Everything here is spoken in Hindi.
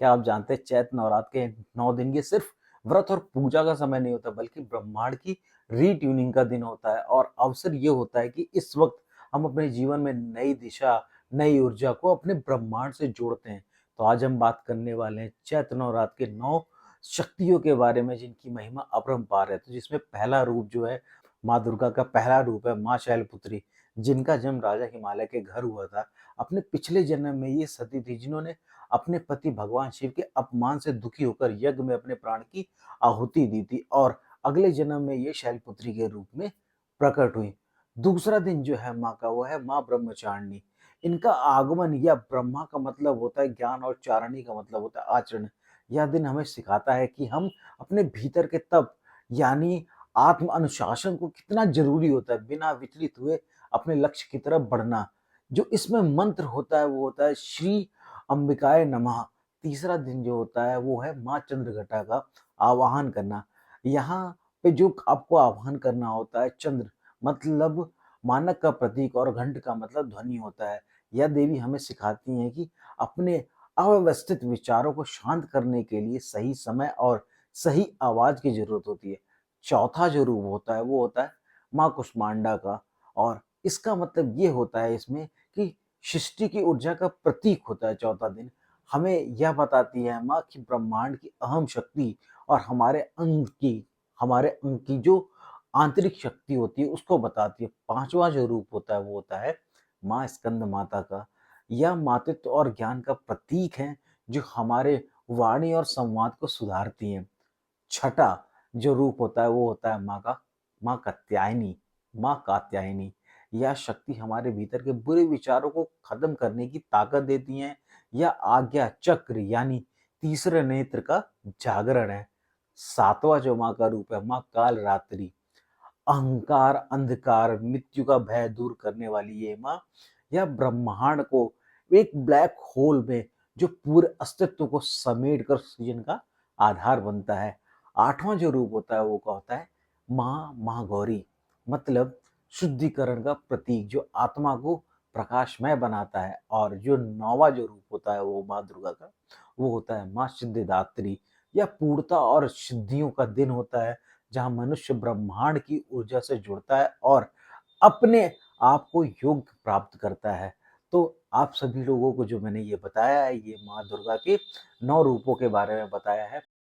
क्या आप जानते हैं चैत्र नवरात्र के 9 दिन ये सिर्फ व्रत और पूजा का समय नहीं होता बल्कि ब्रह्मांड की रीट्यूनिंग का दिन होता है और अवसर ये होता है कि इस वक्त हम अपने जीवन में नई दिशा, नई ऊर्जा को अपने ब्रह्मांड से जोड़ते हैं। तो आज हम बात करने वाले हैं चैत्र नवरात्र के 9 शक्तियों के बारे में जिनकी महिमा अपरंपार है। तो जिसमें पहला रूप जो है माँ दुर्गा का पहला रूप है माँ शैलपुत्री, जिनका जन्म राजा हिमालय के घर हुआ था। अपने पिछले जन्म में ये सती थी जिन्होंने अपने पति भगवान शिव के अपमान से दुखी होकर यज्ञ में अपने प्राण की आहुति दी थी और अगले जन्म में ये शैलपुत्री के रूप में प्रकट हुई। दूसरा दिन जो है माँ का वो है माँ ब्रह्मचारिणी। इनका आगमन या ब्रह्मा का मतलब होता है ज्ञान और चारणी का मतलब होता है आचरण। यह दिन हमें सिखाता है कि हम अपने भीतर के तप यानी आत्म अनुशासन को कितना जरूरी होता है बिना विचलित हुए अपने लक्ष्य की तरफ बढ़ना। जो इसमें मंत्र होता है वो होता है श्री अंबिकाय नमः। तीसरा दिन जो होता है वो है माँ चंद्रघटा का आवाहन करना। यहाँ पे जो आपको आह्वान करना होता है चंद्र मतलब मानक का प्रतीक और घंट का मतलब ध्वनि होता है। यह देवी हमें सिखाती हैं कि अपने अव्यवस्थित विचारों को शांत करने के लिए सही समय और सही आवाज की जरूरत होती है। चौथा जो रूप होता है वो होता है माँ कुष्मांडा का और इसका मतलब ये होता है इसमें कि सृष्टि की ऊर्जा का प्रतीक होता है चौथा दिन। हमें यह बताती है माँ कि ब्रह्मांड की अहम शक्ति और हमारे अंग की जो आंतरिक शक्ति होती है उसको बताती है। पांचवा जो रूप होता है वो होता है माँ स्कंद माता का। यह मातृत्व और ज्ञान का प्रतीक है जो हमारे वाणी और संवाद को सुधारती है। छठा जो रूप होता है वो होता है माँ कात्यायनी। यह शक्ति हमारे भीतर के बुरे विचारों को खत्म करने की ताकत देती है। यह आज्ञा चक्र यानी तीसरे नेत्र का जागरण है। सातवां जो माँ का रूप है माँ काल रात्रि। अहंकार अंधकार मृत्यु का भय दूर करने वाली ये माँ यह ब्रह्मांड को एक ब्लैक होल में जो पूरे अस्तित्व को समेट कर सृजन का आधार बनता है। आठवां जो रूप होता है वो का होता है महागौरी मतलब शुद्धिकरण का प्रतीक जो आत्मा को प्रकाशमय बनाता है। और जो नौवां जो रूप होता है वो माँ दुर्गा का वो होता है माँ सिद्धिदात्री। यह पूर्णता और सिद्धियों का दिन होता है जहाँ मनुष्य ब्रह्मांड की ऊर्जा से जुड़ता है और अपने आप को योग प्राप्त करता है। तो आप सभी लोगों को जो मैंने ये बताया है ये माँ दुर्गा के 9 रूपों के बारे में बताया है।